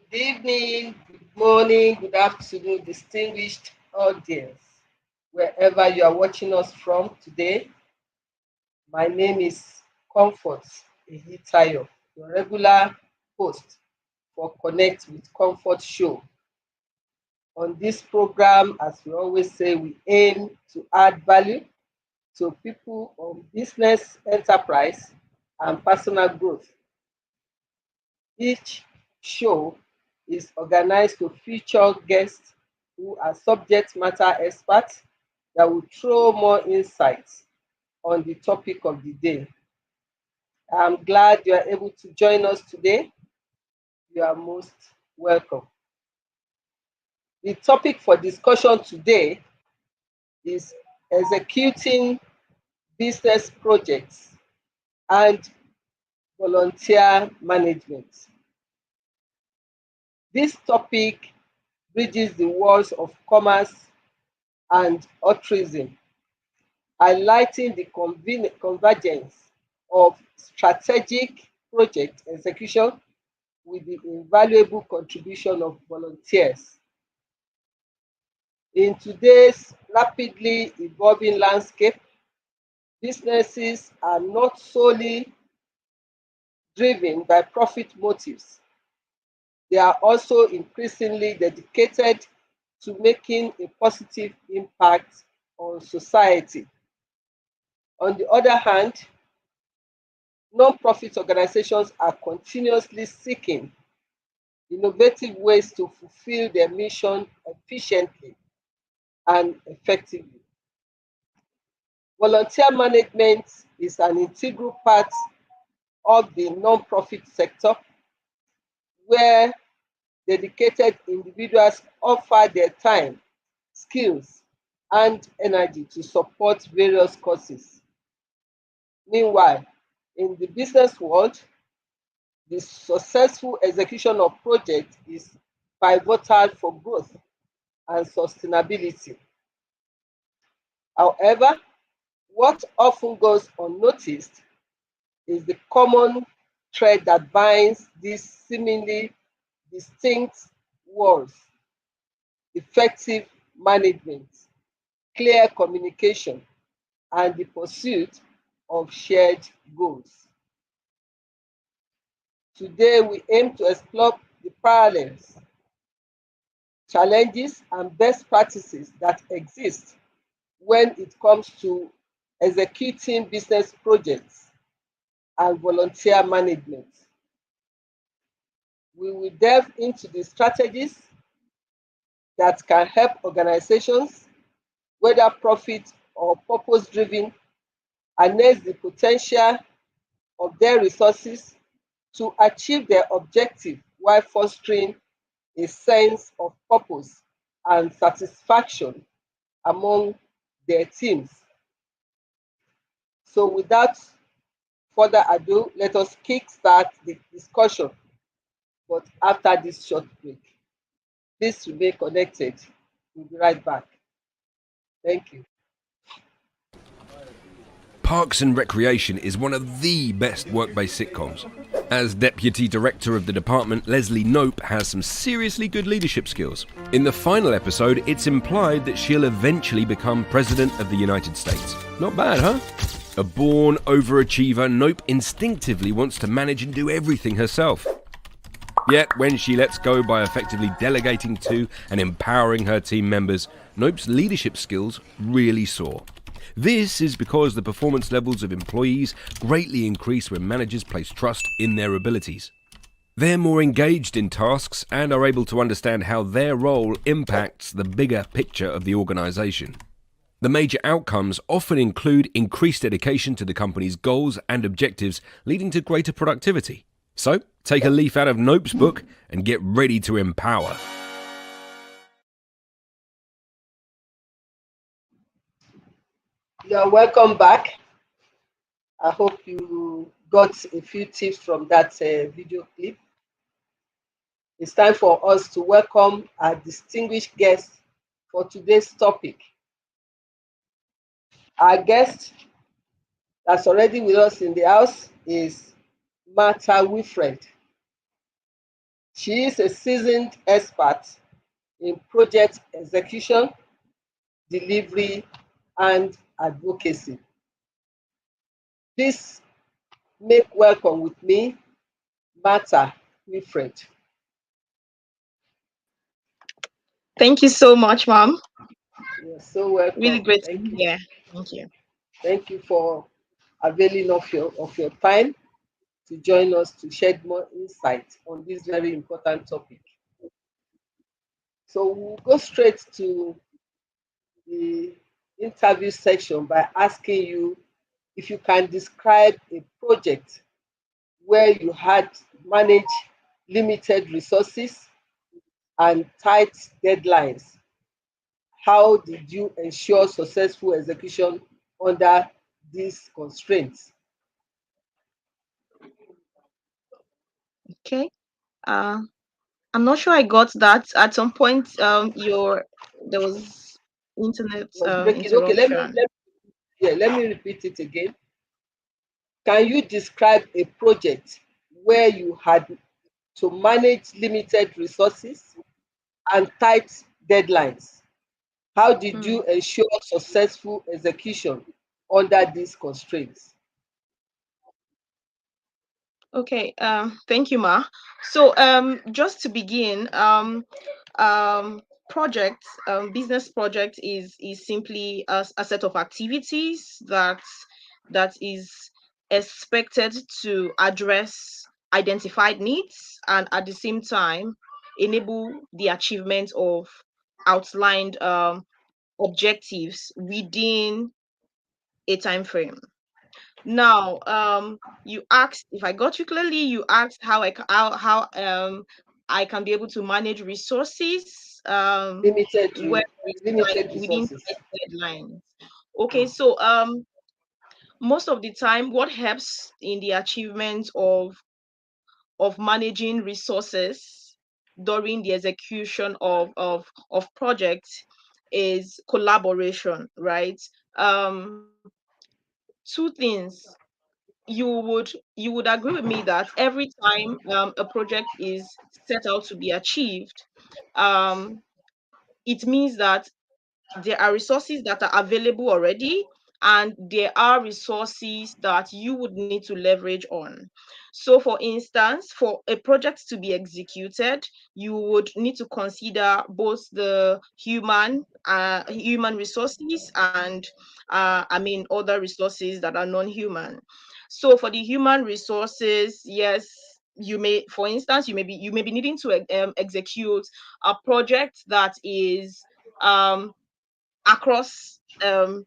Good evening, good morning, good afternoon, distinguished audience, wherever you are watching us from today. My name is Comfort Eyitayo, your regular host for Connect with Comfort show. On this program, as we always say, we aim to add value to people on business, enterprise, and personal growth. Each show is organized to feature guests who are subject matter experts that will throw more insights on the topic of the day. I'm glad you are able to join us today. You are most welcome. The topic for discussion today is executing business projects and volunteer management. This topic bridges the walls of commerce and altruism, highlighting the convergence of strategic project execution with the invaluable contribution of volunteers. In today's rapidly evolving landscape, businesses are not solely driven by profit motives. They are also increasingly dedicated to making a positive impact on society. On the other hand, non-profit organizations are continuously seeking innovative ways to fulfill their mission efficiently and effectively. Volunteer management is an integral part of the non-profit sector where dedicated individuals offer their time, skills, and energy to support various causes. Meanwhile, in the business world, the successful execution of projects is pivotal for growth and sustainability. However, what often goes unnoticed is the common thread that binds these seemingly distinct worlds: effective management, clear communication, and the pursuit of shared goals. Today, we aim to explore the parallels, challenges, and best practices that exist when it comes to executing business projects and volunteer management. We will delve into the strategies that can help organizations, whether profit or purpose driven, harness the potential of their resources to achieve their objective while fostering a sense of purpose and satisfaction among their teams. So, without further ado, let us kickstart the discussion, but after this short break. Please remain connected. We'll be right back. Thank you. Parks and Recreation is one of the best work-based sitcoms. As Deputy Director of the department, Leslie Knope has some seriously good leadership skills. In the final episode, it's implied that she'll eventually become President of the United States. Not bad, huh? A born overachiever, Knope instinctively wants to manage and do everything herself. Yet, when she lets go by effectively delegating to and empowering her team members, Knope's leadership skills really soar. This is because the performance levels of employees greatly increase when managers place trust in their abilities. They're more engaged in tasks and are able to understand how their role impacts the bigger picture of the organisation. The major outcomes often include increased dedication to the company's goals and objectives, leading to greater productivity. So, take a leaf out of Knope's book and get ready to empower. You're welcome back. I hope you got a few tips from that video clip. It's time for us to welcome our distinguished guest for today's topic. Our guest that's already with us in the house is Martha Wilfred. She is a seasoned expert in project execution, delivery, and advocacy. Please make welcome with me, Martha Wilfred. Thank you so much, Mom. You're so welcome. Really great to Thank be you. here. Thank you. Thank you for availing of your time to join us to shed more insight on this very important topic. So we'll go straight to the interview section by asking you if you can describe a project where you had managed limited resources and tight deadlines. How did you ensure successful execution under these constraints? Okay. Uh, I'm not sure I got that. At some point, there was internet It was breaking. Okay, interruption. let me repeat it again. Can you describe a project where you had to manage limited resources and tight deadlines? How did Hmm. you ensure successful execution under these constraints? Okay. Thank you, Ma. So, just to begin, um, business project is simply a set of activities that is expected to address identified needs and at the same time enable the achievement of outlined objectives within a time frame. Now, you asked, if I got you clearly, you asked how I can be able to manage resources Limited where limited within resources. tight deadlines. Okay, so most of the time, what helps in the achievement of managing resources during the execution of projects is collaboration, right? Um, Two things. You would agree with me that every time a project is set out to be achieved, um, it means that there are resources that are available already, and there are resources that you would need to leverage on. So for instance, for a project to be executed, you would need to consider both the human resources and other resources that are non-human. So for the human resources, yes, you may, for instance, you may be needing to execute a project that is um across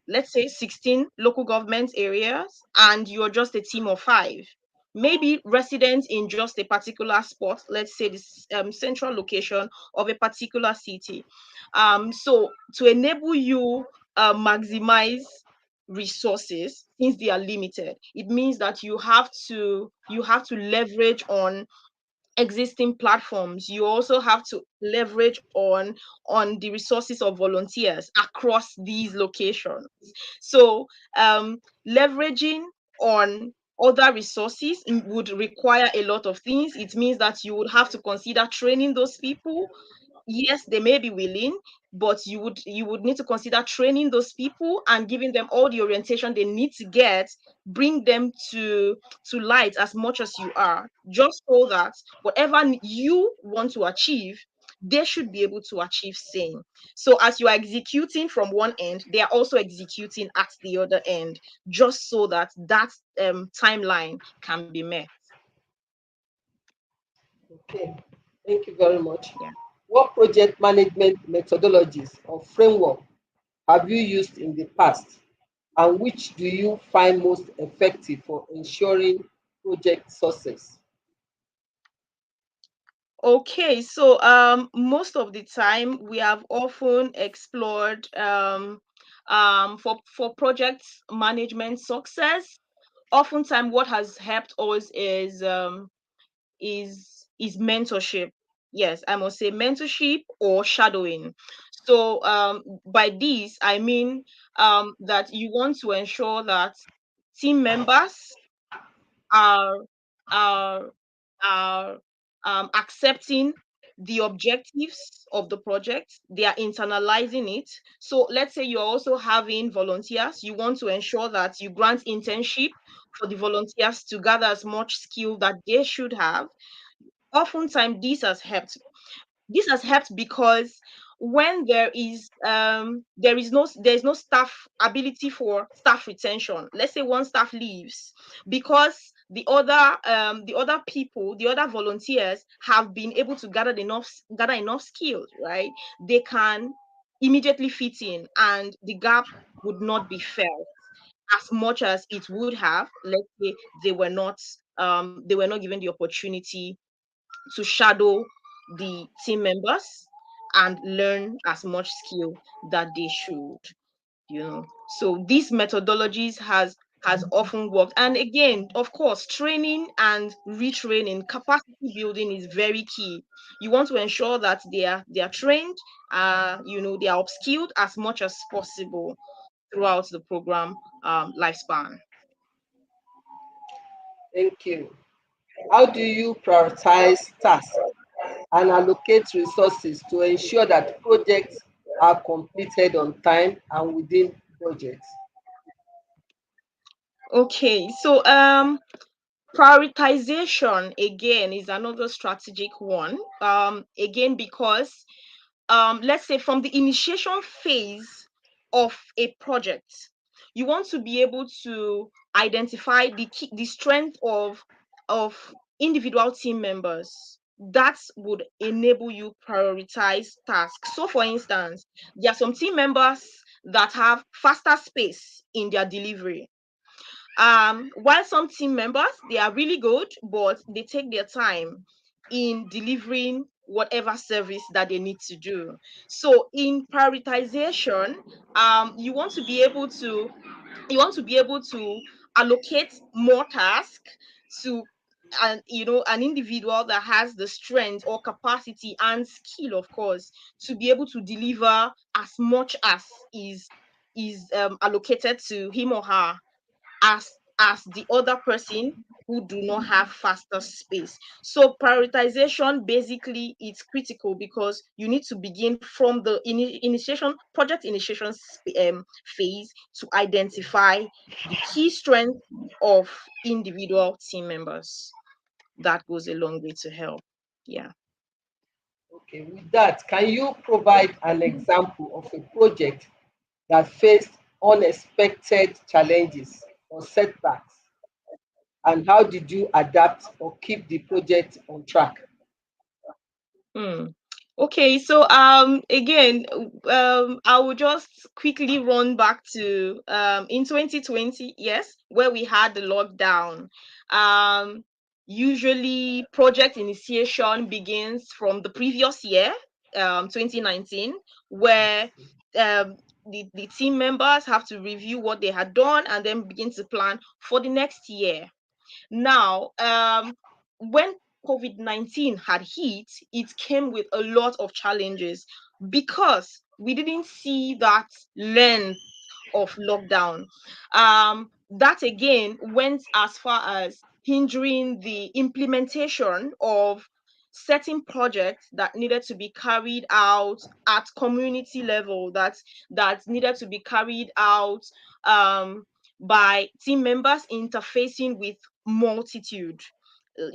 let's say 16 local government areas, and you're just a team of 5, maybe residents in just a particular spot, let's say this central location of a particular city. So to enable you maximize resources, since they are limited, it means that you have to leverage on existing platforms. You also have to leverage on the resources of volunteers across these locations. So leveraging on other resources would require a lot of things. It means that you would have to consider training those people. Yes, they may be willing, but you would need to consider training those people and giving them all the orientation they need to get, bring them to light as much as you are, just so that whatever you want to achieve, they should be able to achieve same. So as you are executing from one end, they are also executing at the other end, just so that that timeline can be met. Okay, thank you very much. Yeah. What project management methodologies or framework have you used in the past, and which do you find most effective for ensuring project success? Okay, so most of the time we have often explored for project management success. Oftentimes, what has helped us is mentorship. Yes, I must say mentorship or shadowing. So by this I mean that you want to ensure that team members are are are accepting the objectives of the project. They are internalizing it. So let's say you're also having volunteers. You want to ensure that you grant internship for the volunteers to gather as much skill that they should have. Oftentimes, this has helped because when there's no staff ability for staff retention. Let's say one staff leaves, because the other people, the other volunteers have been able to gather enough skills, right? They can immediately fit in, and the gap would not be felt as much as it would have, let's say, they were not given the opportunity to shadow the team members and learn as much skill that they should. So these methodologies has often worked. And again, of course, training and retraining, capacity building is very key. You want to ensure that they are trained, they are upskilled as much as possible throughout the program lifespan. Thank you. How do you prioritize tasks and allocate resources to ensure that projects are completed on time and within budget? Okay, so prioritization again is another strategic one. Again, because let's say from the initiation phase of a project, you want to be able to identify the strength of individual team members. That would enable you prioritize tasks. So, for instance, there are some team members that have faster space in their delivery, while some team members, they are really good, but they take their time in delivering whatever service that they need to do. So in prioritization, you want to be able to allocate more tasks to an individual that has the strength or capacity and skill, of course, to be able to deliver as much as is allocated to him or her, as the other person who do not have faster space. So prioritization basically is critical, because you need to begin from the initiation project initiation phase to identify the key strength of individual team members. That goes a long way to help. Yeah. Okay, with that, can you provide an example of a project that faced unexpected challenges or setbacks, and how did you adapt or keep the project on track? Hmm. Okay, so again, I will just quickly run back to in 2020, yes, where we had the lockdown. Um, Usually project initiation begins from the previous year, 2019, where the team members have to review what they had done and then begin to plan for the next year. Now, when COVID-19 had hit, it came with a lot of challenges because we didn't see that length of lockdown. That again went as far as hindering the implementation of certain projects that needed to be carried out at community level, that needed to be carried out um, by team members interfacing with multitude,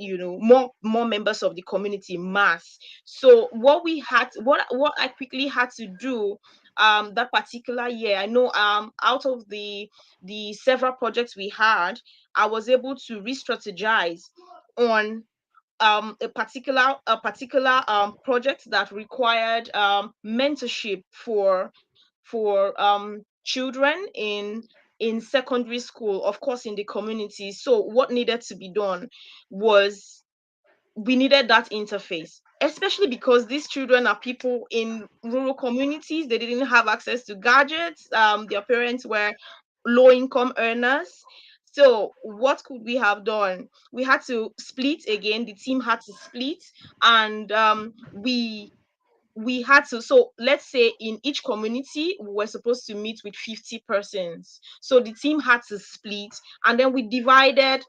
more members of the community mass. So what I quickly had to do that particular year, I know out of the several projects we had, I was able to re-strategize on a particular project that required mentorship for children in secondary school, of course, in the community. So what needed to be done was we needed that interface, especially because these children are people in rural communities. They didn't have access to gadgets. Their parents were low income earners. So what could we have done? We had to split again. The team had to split, and we had to, so let's say in each community we were supposed to meet with 50 persons, so the team had to split, and then we divided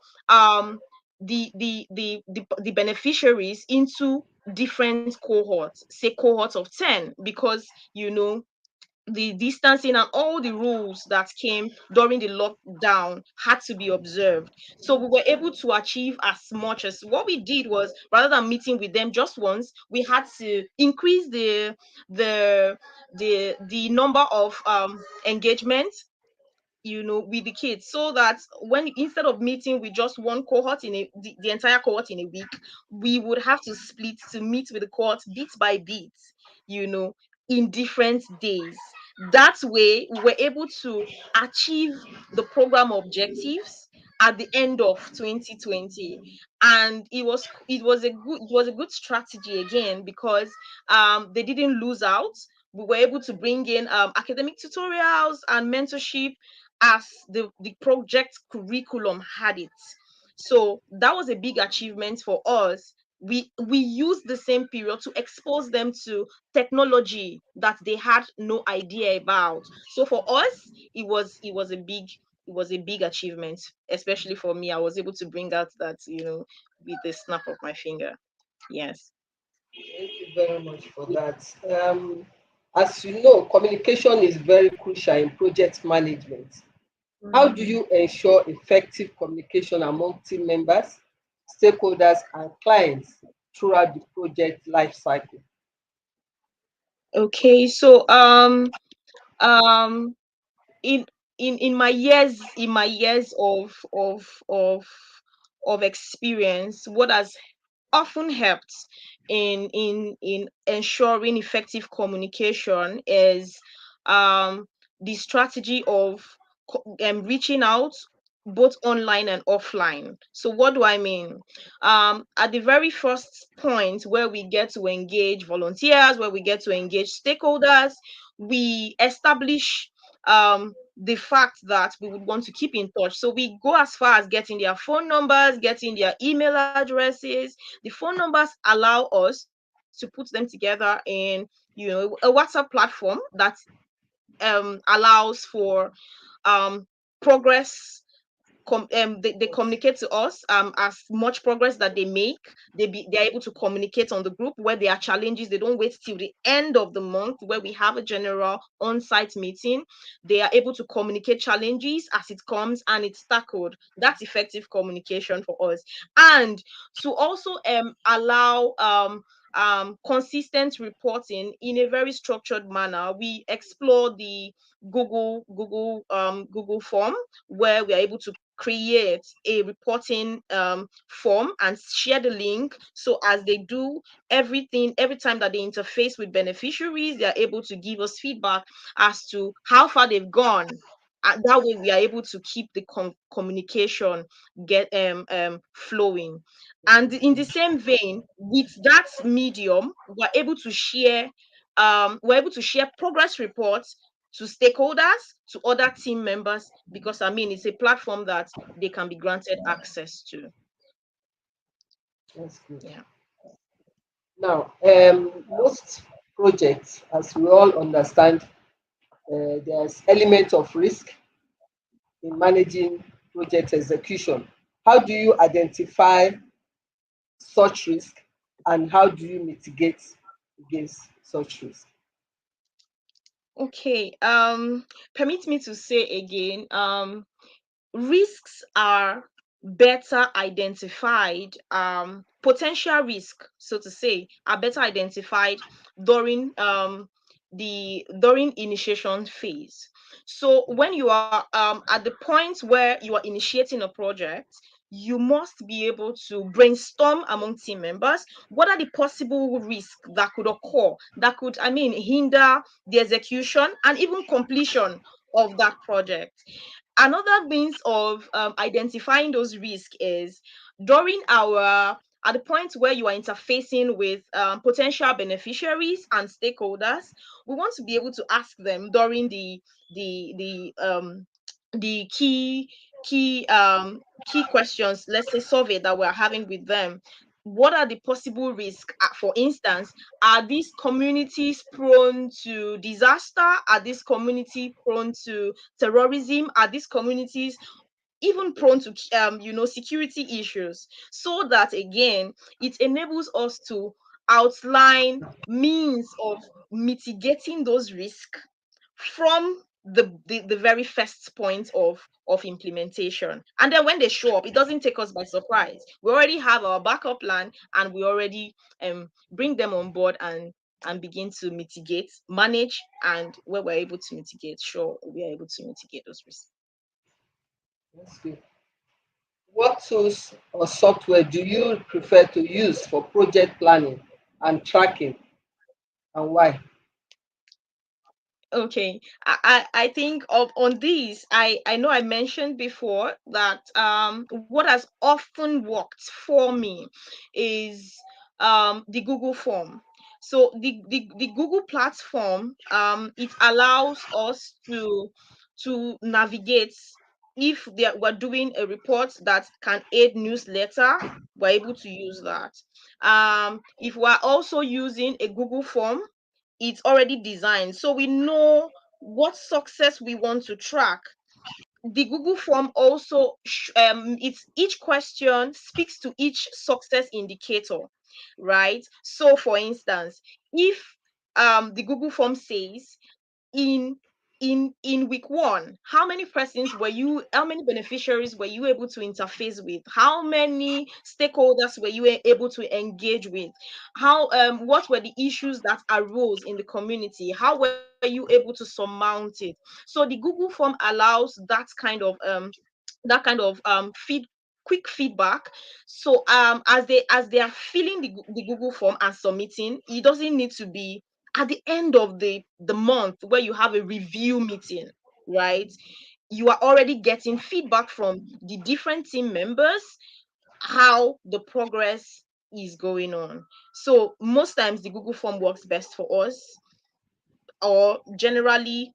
the beneficiaries into different cohorts, say cohorts of 10, because the distancing and all the rules that came during the lockdown had to be observed. So we were able to achieve as much. As what we did was, rather than meeting with them just once, we had to increase the the number of engagements, with the kids, so that when, instead of meeting with just one cohort the entire cohort in a week, we would have to split to meet with the cohort bit by bit, you know in different days. That way we were able to achieve the program objectives at the end of 2020. And it was a good strategy again, because they didn't lose out. We were able to bring in academic tutorials and mentorship as the project curriculum had it. So that was a big achievement for us. We used the same period to expose them to technology that they had no idea about. So for us, it was a big achievement, especially for me. I was able to bring out that, with the snap of my finger. Yes. Thank you very much for that. As you know, communication is very crucial in project management. How do Mhm. you ensure effective communication among team members, stakeholders, and clients throughout the project life cycle? Okay, so um in in my years of experience, what has often helped in ensuring effective communication is the strategy of reaching out both online and offline. So what do I mean? At the very first point, where we get to engage volunteers, where we get to engage stakeholders, we establish the fact that we would want to keep in touch. So we go as far as getting their phone numbers, getting their email addresses. The phone numbers allow us to put them together in, a WhatsApp platform that allows for um, progress. They communicate to us as much progress that they make. They're able to communicate on the group. Where there are challenges, they don't wait till the end of the month where we have a general on-site meeting. They are able to communicate challenges as it comes and it's tackled. That's effective communication for us. And to also allow consistent reporting in a very structured manner, we explore the Google form, where we are able to create a reporting form and share the link. So as they do everything, every time that they interface with beneficiaries, they are able to give us feedback as to how far they've gone. And that way we are able to keep the communication get flowing. And in the same vein, with that medium, we're able to share progress reports to stakeholders, to other team members, because I mean it's a platform that they can be granted access to. That's good. Yeah. Now, most projects, as we all understand, there's element of risk in managing project execution. How do you identify such risk and how do you mitigate against such risk? Okay. Permit me to say again, risks are better identified, potential risk, so to say, are better identified during during initiation phase. So when you are at the point where you are initiating a project, you must be able to brainstorm among team members what are the possible risks that could occur, that could, I mean, hinder the execution and even completion of that project. Another means of identifying those risks is during our at the point where you are interfacing with potential beneficiaries and stakeholders. We want to be able to ask them during the the um the key questions, let's say survey that we're having with them. What are the possible risks? For instance, are these communities prone to disaster? Are these community prone to terrorism? Are these communities even prone to security issues? So that again, it enables us to outline means of mitigating those risks from the very first point of implementation. And then when they show up, it doesn't take us by surprise. We already have our backup plan, and we already bring them on board and begin to mitigate, manage, and where we're able to mitigate, sure, we are able to mitigate those risks. That's good. What tools or software do you prefer to use for project planning and tracking and why? Okay, I think of on these, I know I mentioned before that what has often worked for me is the Google form. So the Google platform, it allows us to navigate. If we're doing a report that can aid newsletter, we're able to use that. If we're also using a Google form, it's already designed, so we know what success we want to track. The Google form also it's each question speaks to each success indicator, right? So for instance, if the Google form says in in week one, how many beneficiaries were you able to interface with, how many stakeholders were you able to engage with, how what were the issues that arose in the community, how were you able to surmount it? So the Google form allows that kind of quick feedback. So as they are filling the Google form and submitting, it doesn't need to be at the end of the month where you have a review meeting, right? You are already getting feedback from the different team members, how the progress is going on. So most times the Google form works best for us, or generally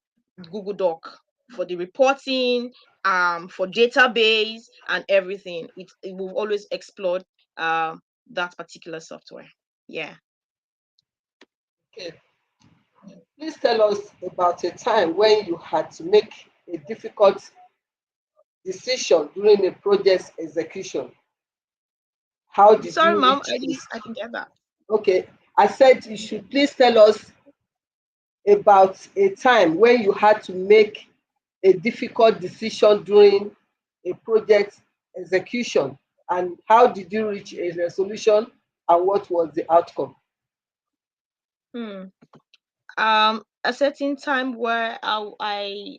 Google Doc for the reporting, for database and everything. It will always explore that particular software. Yeah. Okay. Please tell us about a time when you had to make a difficult decision during a project execution. How did Sorry, you mom, reach this? I didn't get that. Okay, I said you should please tell us about a time when you had to make a difficult decision during a project execution and how did you reach a resolution and what was the outcome? Hmm. A certain time where I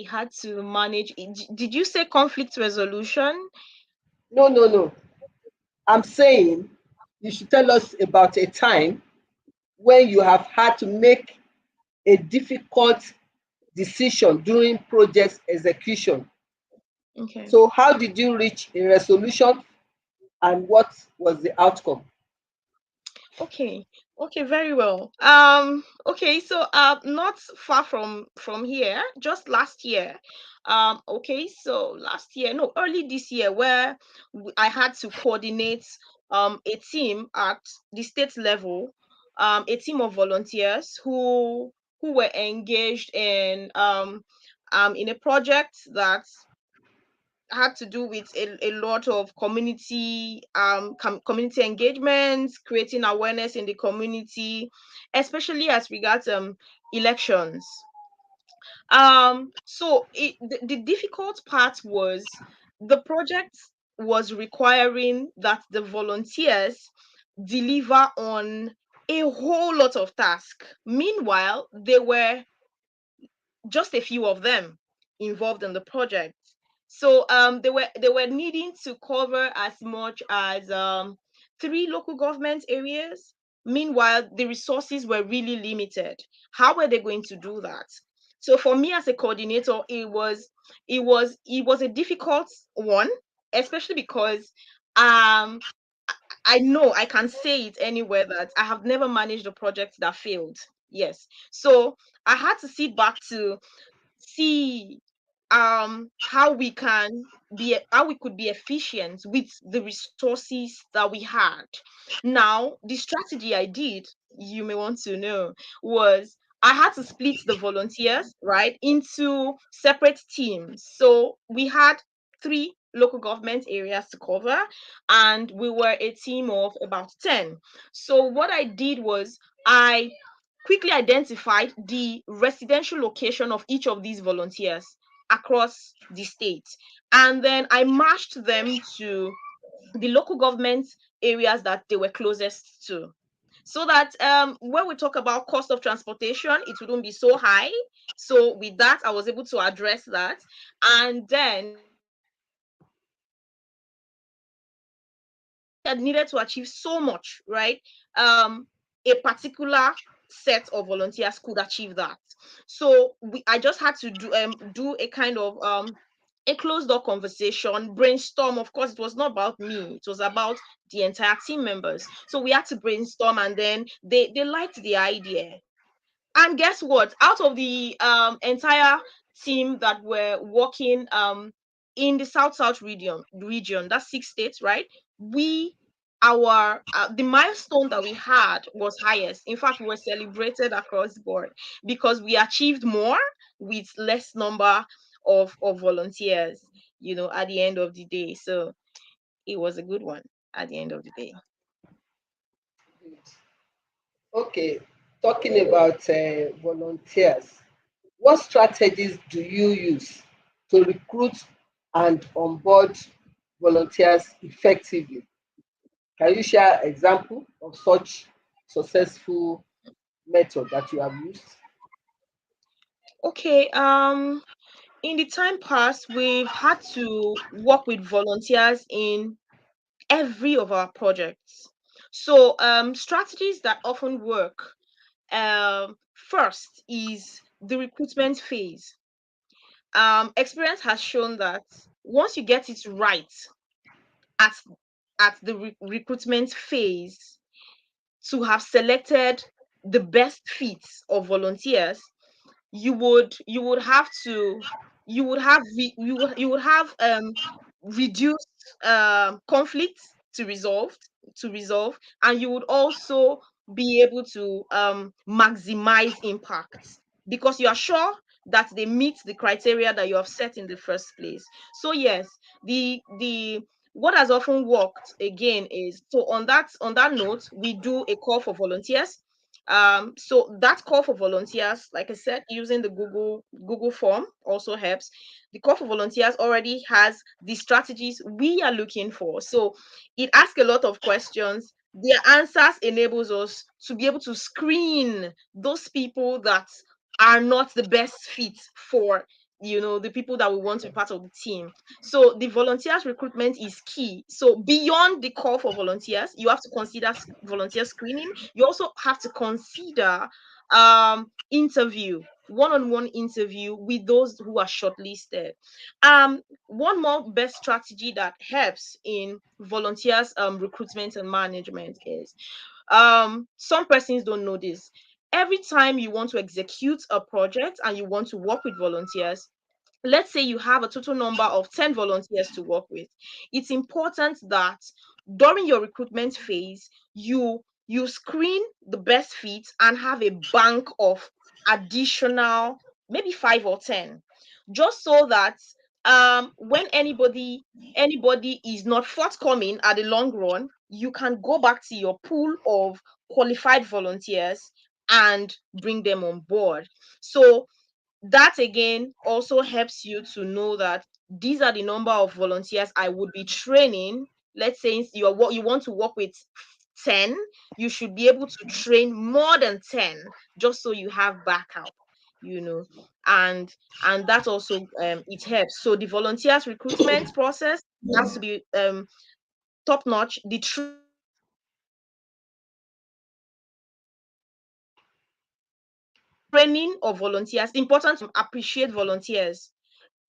had to manage. Did you say conflict resolution? No, no, no. I'm saying you should tell us about a time when you have had to make a difficult decision during project execution. Okay. So, how did you reach a resolution and what was the outcome? Okay. Okay, very well. Okay, so not far from here, just last year. Okay, so last year, no, early this year, where I had to coordinate a team at the state level, a team of volunteers who were engaged in a project that had to do with a lot of community engagements, creating awareness in the community, especially as regards elections. The difficult part was the project was requiring that the volunteers deliver on a whole lot of tasks. Meanwhile, there were just a few of them involved in the project. So they were needing to cover as much as three local government areas. Meanwhile, the resources were really limited. How were they going to do that? So for me as a coordinator, it was a difficult one, especially because um I know I can say it anywhere that I have never managed a project that failed. Yes. So I had to sit back to see how we could be efficient with the resources that we had. Now, the strategy I did, you may want to know, was I had to split the volunteers, right, into separate teams. So we had three local government areas to cover, and we were a team of about 10. So what I did was I quickly identified the residential location of each of these volunteers across the state. And then I matched them to the local government areas that they were closest to. So that when we talk about cost of transportation, it wouldn't be so high. So with that, I was able to address that. And then we had needed to achieve so much, right? A particular set of volunteers could achieve that. So I just had to do a kind of a closed door conversation, brainstorm. Of course, it was not about me; it was about the entire team members. So we had to brainstorm, and then they liked the idea. And guess what? Out of the entire team that were working in the South region, that's 6 states, right? We our The milestone that we had was highest. In fact, we were celebrated across the board because we achieved more with less number of volunteers, at the end of the day. So it was a good one at the end of the day. Okay, talking about volunteers, what strategies do you use to recruit and onboard volunteers effectively? Can you share example of such successful method that you have used? Okay, in the time past, we've had to work with volunteers in every of our projects. So, strategies that often work, first is the recruitment phase. Experience has shown that once you get it right at the recruitment phase, to have selected the best fits of volunteers, you would have to you would have reduced conflicts to resolve, and you would also be able to maximize impact because you are sure that they meet the criteria that you have set in the first place. So yes, the what has often worked again is, so on that note, we do a call for volunteers. So that call for volunteers, like I said, using the Google form also helps. The call for volunteers already has the strategies we are looking for. So it asks a lot of questions. Their answers enables us to be able to screen those people that are not the best fit for the people that we want to be part of the team. So the volunteers recruitment is key. So beyond the call for volunteers, you have to consider volunteer screening. You also have to consider interview, one-on-one interview with those who are shortlisted. One more best strategy that helps in volunteers recruitment and management is, some persons don't know this. Every time you want to execute a project and you want to work with volunteers, let's say you have a total number of 10 volunteers to work with, it's important that during your recruitment phase, you screen the best fit and have a bank of additional maybe 5 or 10, just so that when anybody is not forthcoming at the long run, you can go back to your pool of qualified volunteers and bring them on board. So that again also helps you to know that these are the number of volunteers I would be training. Let's say you want to work with 10, you should be able to train more than 10, just so you have backup, you know. And that also it helps. So the volunteers recruitment process has to be top notch. The training of volunteers has to be important to appreciate volunteers.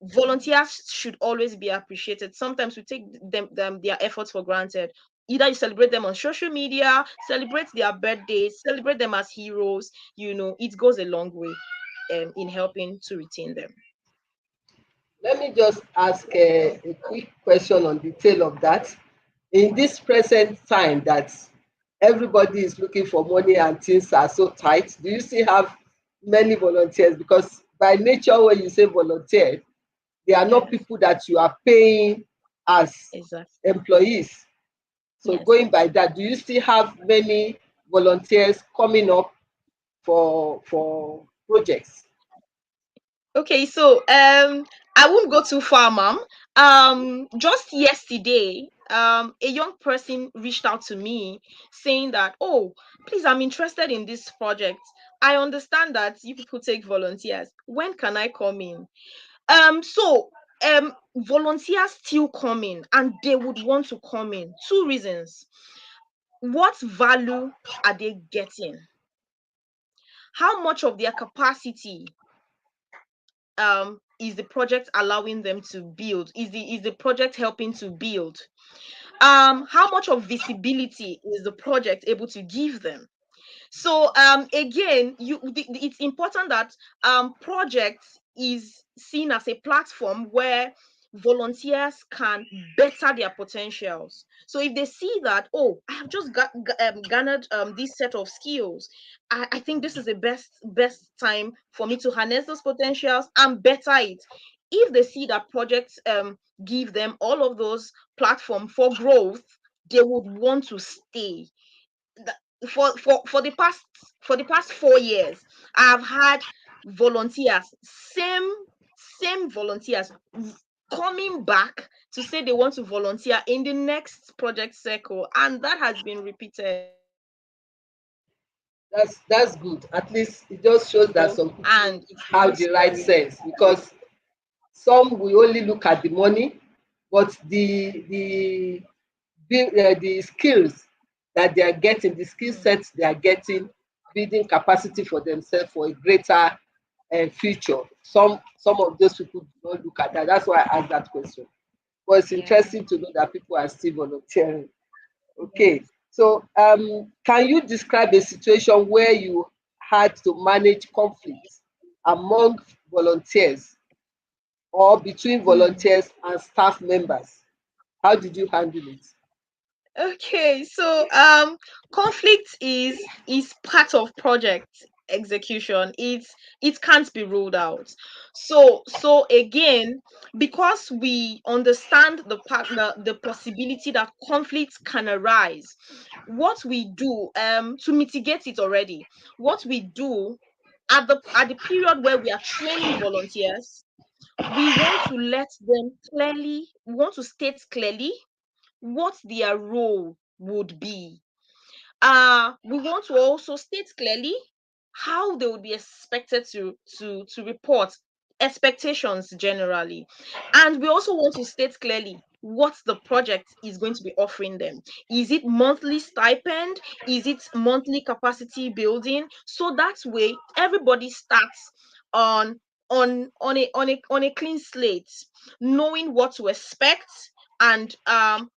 Volunteers should always be appreciated. Sometimes we take them their efforts for granted. Either you celebrate them on social media, celebrate their birthdays, celebrate them as heroes. It goes a long way in helping to retain them. Let me just ask a quick question on the tail of that. In this present time that everybody is looking for money and things are so tight, do you still have many volunteers? Because by nature, when you say volunteer, they are not Yes, people that you are paying as exactly. employees. So Yes. going by that, do you still have many volunteers coming up for projects? Okay, so I won't go too far, ma'am. Just yesterday, a young person reached out to me saying that, oh, please, I'm interested in this project. I understand that you people take volunteers. When can I come in? So volunteers still come in and they would want to come in. Two reasons. What value are they getting? How much of their capacity is the project allowing them to build? Is the project helping to build? How much of visibility is the project able to give them? So again, it's important that projects is seen as a platform where volunteers can better their potentials. So if they see that, oh, I have just garnered this set of skills, I think this is the best time for me to harness those potentials and better it. If they see that projects give them all of those platform for growth, they would want to stay. For the past 4 years, I've had volunteers, same volunteers coming back to say they want to volunteer in the next project cycle, and that has been repeated. That's good. At least it just shows that some people And it's a have good the right story. sense, because some will only look at the money, but the skills that they are getting, the skill Hmm. sets they are getting, building capacity for themselves for a greater future. Some of those people do not look at that. That's why I asked that question. But it's Yeah. interesting to know that people are still volunteering. Okay, Yes. so can you describe a situation where you had to manage conflicts among volunteers or between Hmm. volunteers and staff members? How did you handle it? Okay, so conflict is part of project execution. It can't be ruled out. So again, because we understand the possibility that conflicts can arise, what we do to mitigate it already, what we do at the period where we are training volunteers, we want to state clearly what their role would be. We want to also state clearly how they would be expected to report, expectations generally. And we also want to state clearly what the project is going to be offering them. Is it monthly stipend? Is it monthly capacity building? So that way everybody starts on on a clean slate, knowing what to expect, and on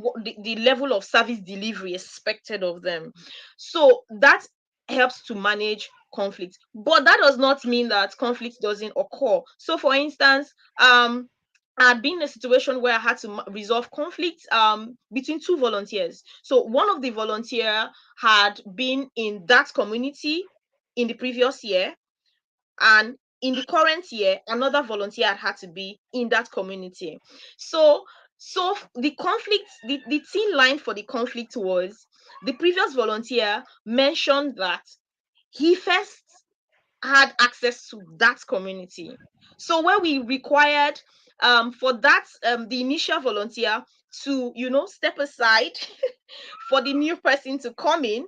what the level of service delivery expected of them. So that helps to manage conflict. But that does not mean that conflict doesn't occur. So for instance, had been a situation where I had to resolve conflict between two volunteers. So one of the volunteer had been in that community in the previous year, and in the current year, another volunteer had to be in that community. So the conflict, the thin line for the conflict was the previous volunteer mentioned that he first had access to that community. So where we required for that the initial volunteer to step aside for the new person to come in,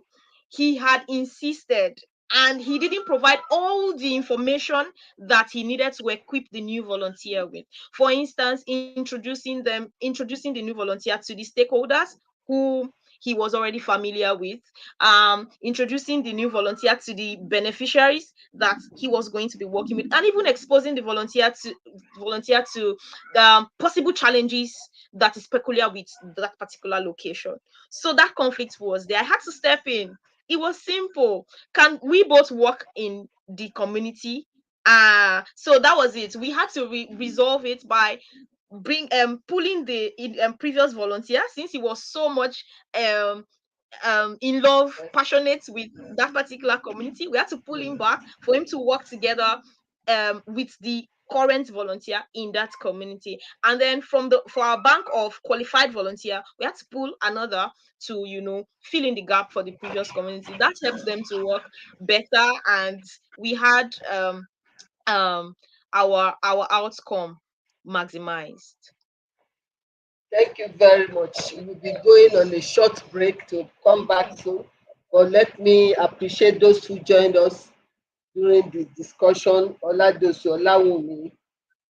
he had insisted, and he didn't provide all the information that he needed to equip the new volunteer with. For instance, introducing the new volunteer to the stakeholders who he was already familiar with, introducing the new volunteer to the beneficiaries that he was going to be working with, and even exposing the volunteer to the possible challenges that is peculiar with that particular location. So that conflict was there. I had to step in. It was simple. Can we both work in the community? So that was it. We had to resolve it by pulling the previous volunteer, since he was so much in love, passionate with that particular community. We had to pull him back for him to work together with the current volunteer in that community. And then for our bank of qualified volunteer, we had to pull another to fill in the gap for the previous community. That helped them to work better, and we had um our outcome maximized. Thank you very much. We'll be going on a short break to come back soon. But let me appreciate those who joined us during the discussion. Oladosu Olawumi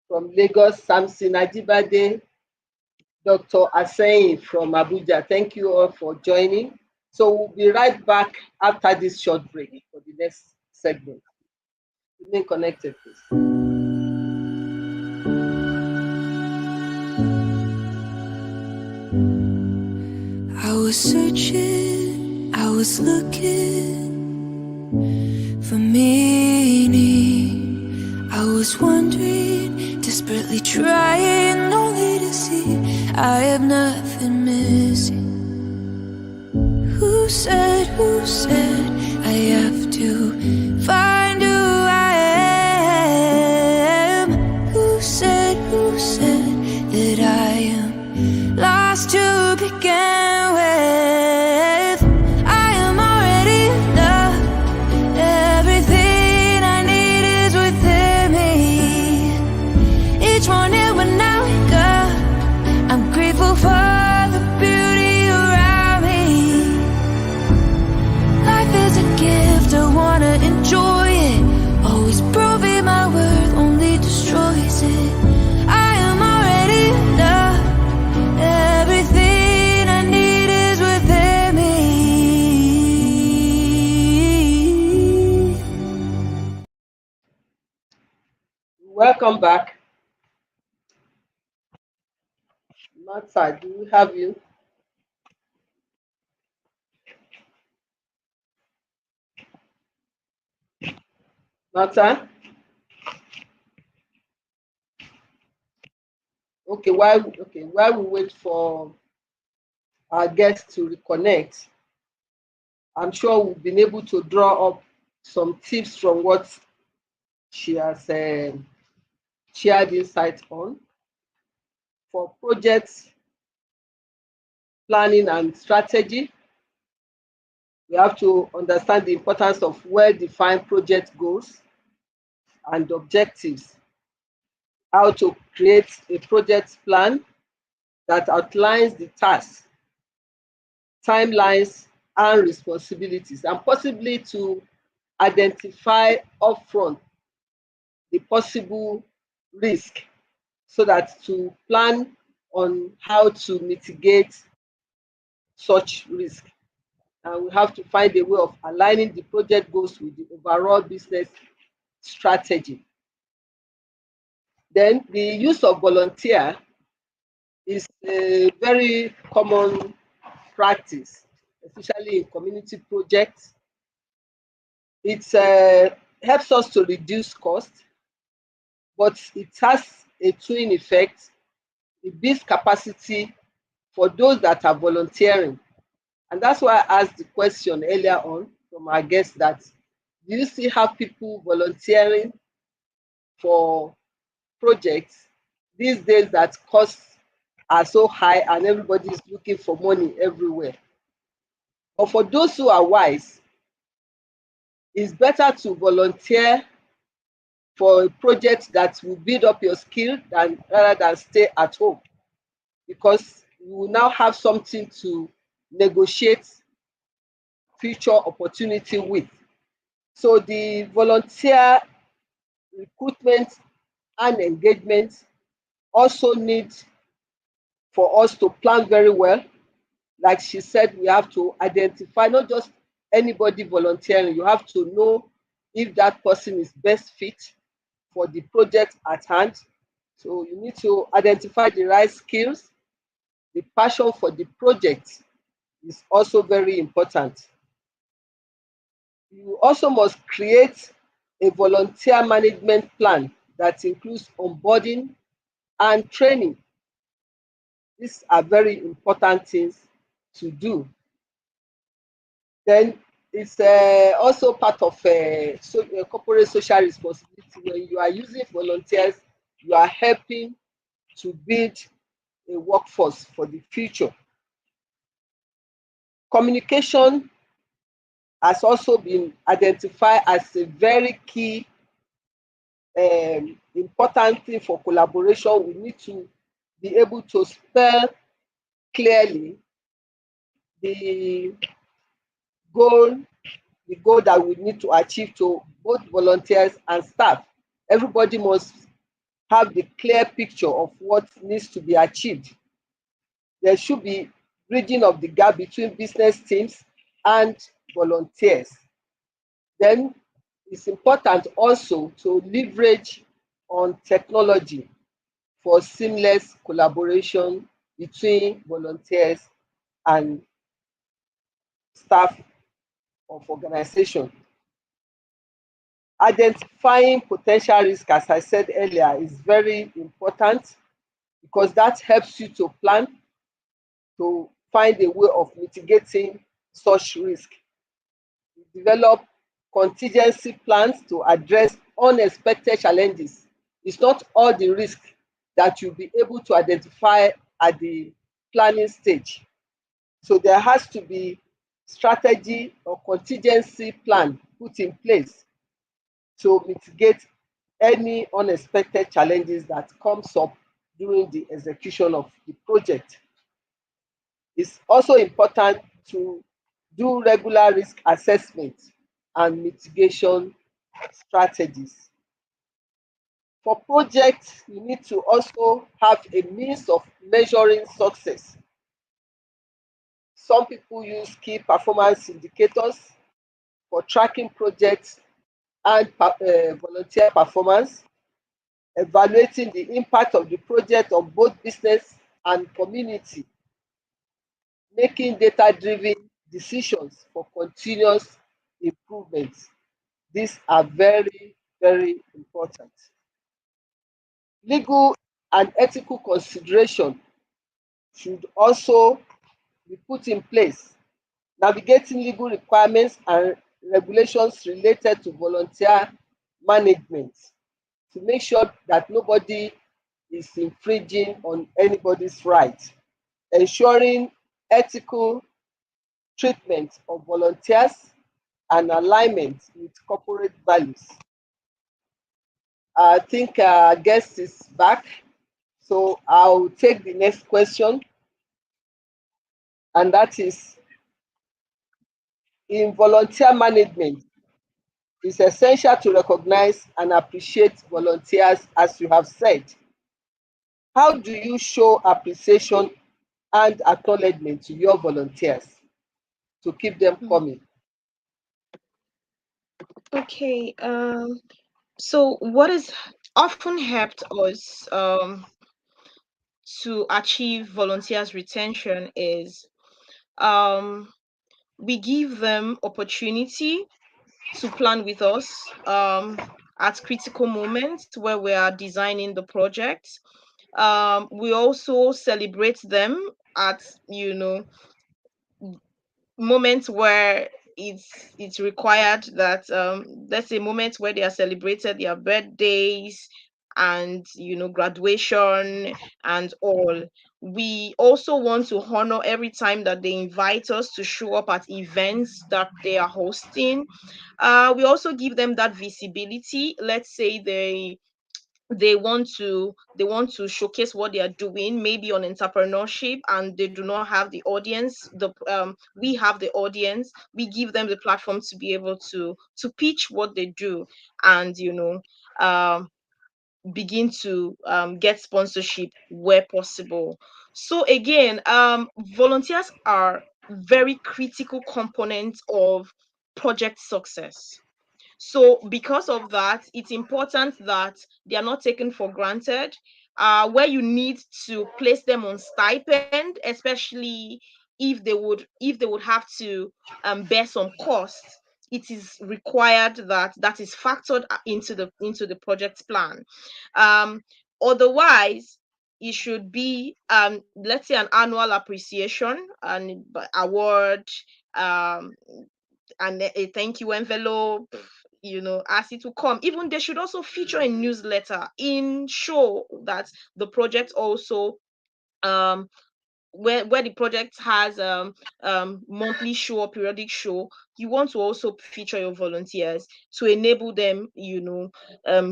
from Lagos, Samson Ajibade, Dr. Aseyin from Abuja. Thank you all for joining. So we'll be right back after this short break for the next segment. Remain connected, please. I was searching, I was looking for meaning. I was wondering, desperately trying only to see I have nothing missing. Who said I have to find who I am? Who said that I am lost to begin with? I am already enough. Everything I need is within me. Each morning when I wake up, I'm grateful for the beauty around me. Life is a gift, I wanna enjoy it. Always proving my worth only destroys it. I am already enough. Everything I need is within me. Welcome back. Martha, do we have you? Martha? Okay, while we wait for our guests to reconnect, I'm sure we've been able to draw up some tips from what she has shared insight on for project planning and strategy. We have to understand the importance of well-defined project goals and objectives, how to create a project plan that outlines the tasks, timelines, and responsibilities, and possibly to identify upfront the possible risk so that to plan on how to mitigate such risk. And we have to find a way of aligning the project goals with the overall business strategy. Then the use of volunteer is a very common practice, especially in community projects. It helps us to reduce cost, but it has a twin effect It builds capacity for those that are volunteering. And that's why I asked the question earlier on from our guest that do you still have people volunteering for projects these days that costs are so high and everybody is looking for money everywhere? But for those who are wise, it's better to volunteer for a project that will build up your skill than rather than stay at home, because you will now have something to negotiate future opportunity with. So the volunteer recruitment and engagement also need for us to plan very well. Like she said, we have to identify not just anybody volunteering, you have to know if that person is best fit for the project at hand. So you need to identify the right skills. The passion for the project is also very important. You also must create a volunteer management plan that includes onboarding and training. These are very important things to do. Then it's also part of corporate social responsibility. When you are using volunteers, you are helping to build a workforce for the future. Communication has also been identified as a very key important thing for collaboration. We need to be able to spell clearly the goal, the goal that we need to achieve to both volunteers and staff. Everybody must have the clear picture of what needs to be achieved. There should be bridging of the gap between business teams and volunteers. Then it's important also to leverage on technology for seamless collaboration between volunteers and staff of organization. Identifying potential risk, as I said earlier, is very important because that helps you to plan, to find a way of mitigating such risk. Develop contingency plans to address unexpected challenges. It's not all the risk that you'll be able to identify at the planning stage. So there has to be strategy or contingency plan put in place to mitigate any unexpected challenges that comes up during the execution of the project. It's also important to do regular risk assessment and mitigation strategies. For projects, you need to also have a means of measuring success. Some people use key performance indicators for tracking projects and volunteer performance, evaluating the impact of the project on both business and community, making data-driven decisions for continuous improvement. These are very, very important. Legal and ethical consideration should also be put in place. Navigating legal requirements and regulations related to volunteer management to make sure that nobody is infringing on anybody's right. Ensuring ethical treatment of volunteers and alignment with corporate values. I think our guest is back, so I'll take the next question, and that is, in volunteer management, it's essential to recognize and appreciate volunteers, as you have said. How do you show appreciation and acknowledgement to your volunteers to keep them coming? Okay. So what has often helped us to achieve volunteers retention is um, we give them opportunity to plan with us at critical moments where we are designing the project. We also celebrate them at, moments where it's required, that let's say moments where they are celebrated, their birthdays and graduation and all. We also want to honor every time that they invite us to show up at events that they are hosting. We also give them that visibility. Let's say they want to showcase what they are doing, maybe on entrepreneurship, and they do not have the audience. The We have the audience. We give them the platform to be able to pitch what they do, and um begin to get sponsorship where possible. So again, volunteers are very critical components of project success. So, because of that, it's important that they are not taken for granted. Where you need to place them on stipend, especially if they would have to bear some costs, it is required that that is factored into the project plan. Um, Otherwise, it should be, let's say, an annual appreciation and award, um, and a thank you envelope, as it will come. Even they should also feature a newsletter in show that the project also, um where the project has monthly show or periodic show. You want to also feature your volunteers to enable them,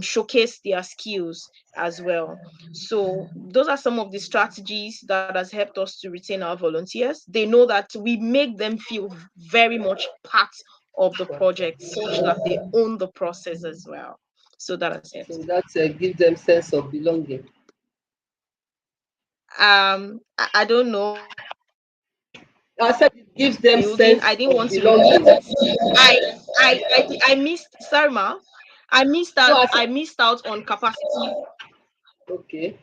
showcase their skills as well. So those are some of the strategies that has helped us to retain our volunteers. They know that we make them feel very much part of the project, such that they own the process as well. So that has So helped. that gives them sense of belonging. I don't know. I didn't want to say building. I I didn't said want it to gives repeat them it. sense of belonging. I missed, sorry ma, No, I I said missed out on capacity. okay.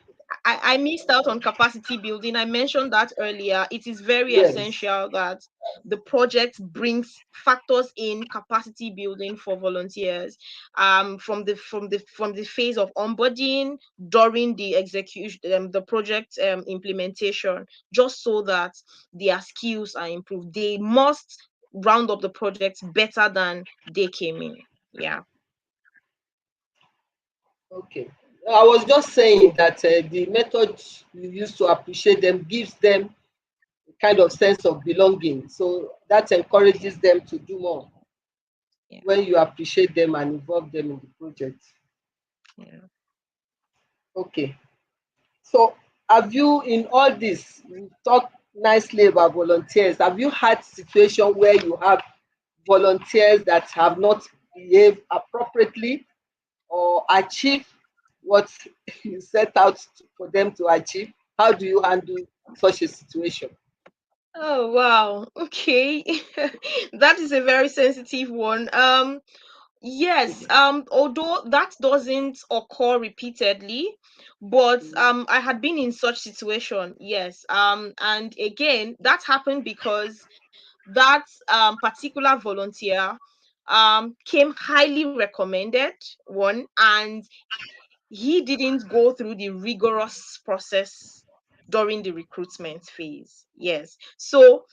I missed out on capacity building. I mentioned that earlier. It is very Yes. essential that the project brings factors in capacity building for volunteers, from the phase of onboarding, during the execution, the project implementation, just so that their skills are improved. They must round up the project better than they came in. Yeah. Okay. I was just saying that the method you use to appreciate them gives them a kind of sense of belonging. So that encourages them to do more Yeah. when you appreciate them and involve them in the project. Yeah. Okay. So have you, in all this, we talked nicely about volunteers. Have you had situation where you have volunteers that have not behaved appropriately or achieve what you set out for them to achieve? How do you handle such a situation? Oh wow. Okay. That is a very sensitive one. Yes, although that doesn't occur repeatedly, but I had been in such situation, yes. And again, that happened because that particular volunteer came highly recommended, one, and he didn't go through the rigorous process during the recruitment phase. Yes. So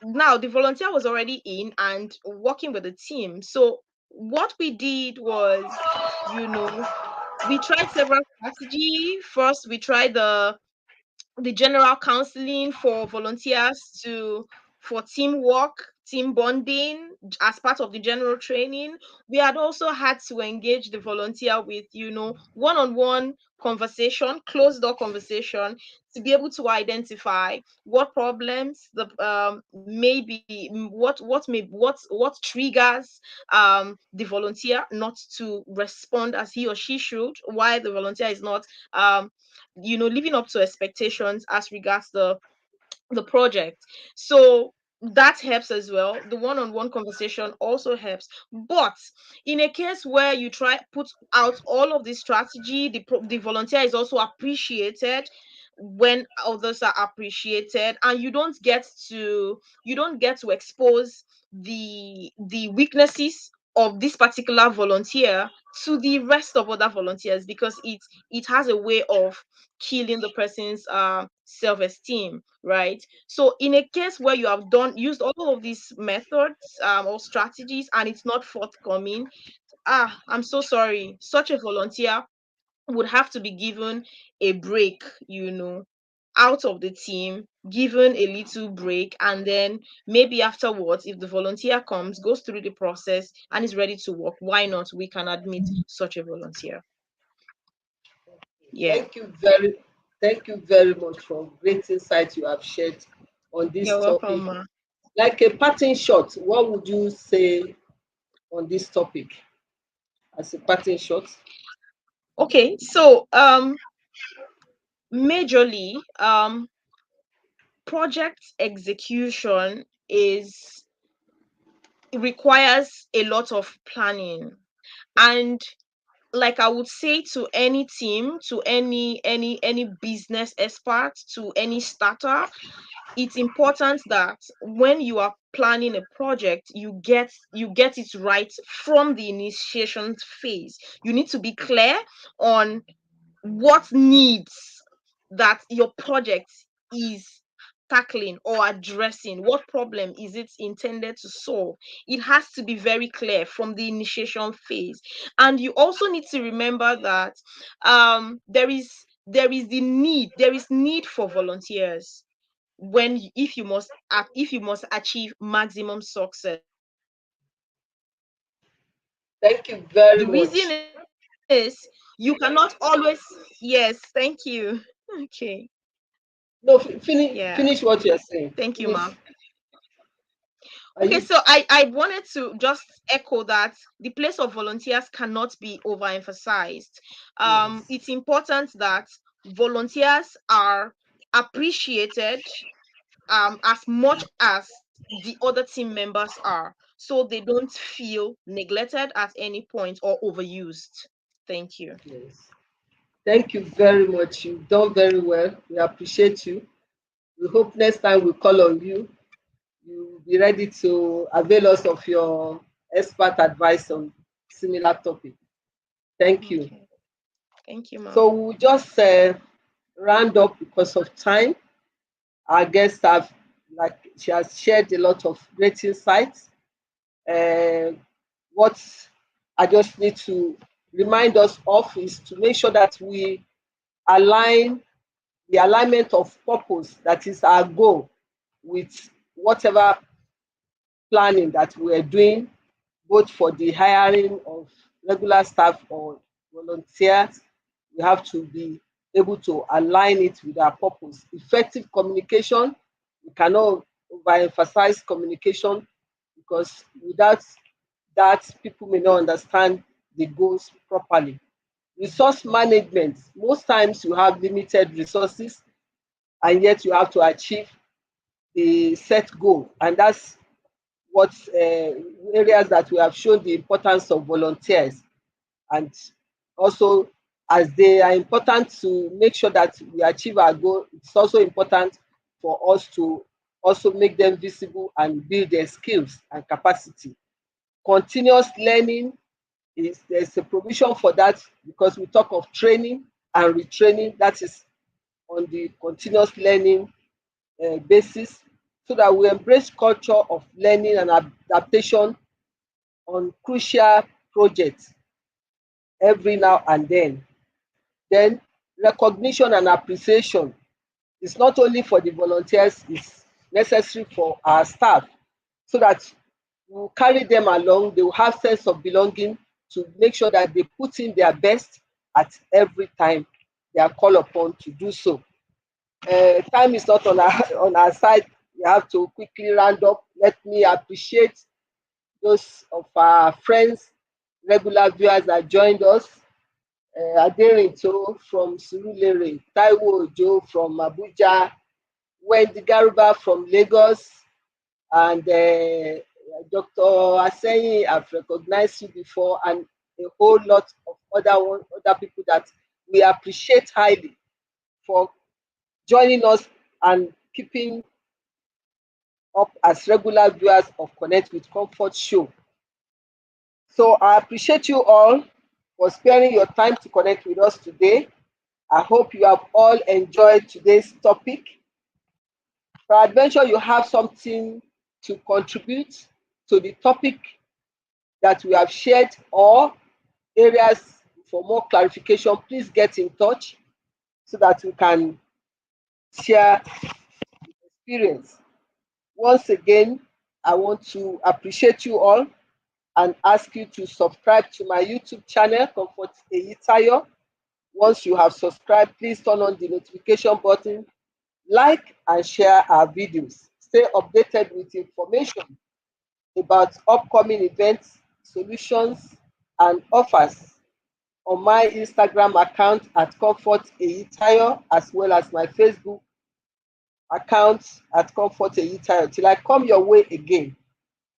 now the volunteer was already in and working with the team. So what we did was, you know, we tried several strategy. First, we tried the general counseling for volunteers to for teamwork, team bonding as part of the general training. We had also had to engage the volunteer with, one-on-one conversation, closed door conversation, to be able to identify what problems the maybe what triggers the volunteer not to respond as he or she should, why the volunteer is not living up to expectations as regards the project. So that helps as well. The one-on-one conversation also helps. But in a case where you try put out all of this strategy, the volunteer is also appreciated. When others are appreciated, and you don't get to expose the weaknesses of this particular volunteer to the rest of other volunteers, because it has a way of killing the person's self-esteem, right? So in a case where you have used all of these methods or strategies and it's not forthcoming, I'm so sorry, such a volunteer would have to be given a break, out of the team, given a little break, and then maybe afterwards, if the volunteer comes, goes through the process, and is ready to work, why not? We can admit such a volunteer. Yeah. Thank you very much for great insights you have shared on this You're welcome, topic. ma. Like a parting shot, what would you say on this topic as a parting shot? Okay, so majorly, project execution requires a lot of planning. And like I would say to any team, to any business expert, to any starter, it's important that when you are planning a project, you get it right from the initiation phase. You need to be clear on what needs that your project is tackling or addressing. What problem is it intended to solve? It has to be very clear from the initiation phase. And you also need to remember that there is need for volunteers if you must achieve maximum success. Thank you The very reason much. is you cannot always. Yes, thank you. Okay. No, Yeah, finish what you're saying. thank you, ma'am. Finish. Are Okay, you? so I wanted to just echo that the place of volunteers cannot be overemphasized. Yes. It's important that volunteers are appreciated as much as the other team members are, so they don't feel neglected at any point or overused. Thank you. Yes. Thank you very much. You've done very well. We appreciate you. We hope next time we call on you, you will be ready to avail us of your expert advice on similar topic. Thank you. Okay. Thank you, ma'am. So we'll just round up because of time. Our guests have, like, she has shared a lot of great insights. Uh, what I just need to remind us of is to make sure that we align the alignment of purpose, that is our goal, with whatever planning that we are doing, both for the hiring of regular staff or volunteers. We have to be able to align it with our purpose. Effective communication, we cannot overemphasize communication, because without that, people may not understand the goals properly. Resource management, most times you have limited resources and yet you have to achieve the set goal, and that's what areas that we have shown the importance of volunteers. And also, as they are important to make sure that we achieve our goal, it's also important for us to also make them visible and build their skills and capacity. Continuous learning, there's a provision for that, because we talk of training and retraining. That is on the continuous learning basis, so that we embrace culture of learning and adaptation on crucial projects every now and then. Then recognition and appreciation is not only for the volunteers, it's necessary for our staff, so that we will carry them along. They will have sense of belonging, to make sure that they put in their best at every time they are called upon to do so. Time is not on our side. We have to quickly round up. Let me appreciate those of our friends, regular viewers that joined us. Aderinto from Surulere, Taiwo Ojo from Abuja, Wendy Garuba from Lagos, and Dr. Aseyin, I've recognized you before, and a whole lot of other people that we appreciate highly for joining us and keeping up as regular viewers of Connect with Comfort show. So I appreciate you all for sparing your time to connect with us today. I hope you have all enjoyed today's topic. Peradventure, you have something to contribute to the topic that we have shared or areas for more clarification, please get in touch so that we can share experience. Once again, I want to appreciate you all and ask you to subscribe to my YouTube channel, Comfort Eyitayo. Once you have subscribed, please turn on the notification button, like and share our videos. Stay updated with information about upcoming events, solutions, and offers on my Instagram account at Comfort Eyitayo, as well as my Facebook account at Comfort Eyitayo. Till I come your way again,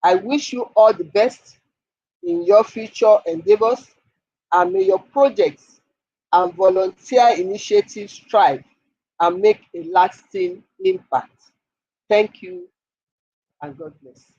I wish you all the best in your future endeavors, and may your projects and volunteer initiatives thrive and make a lasting impact. Thank you, and God bless.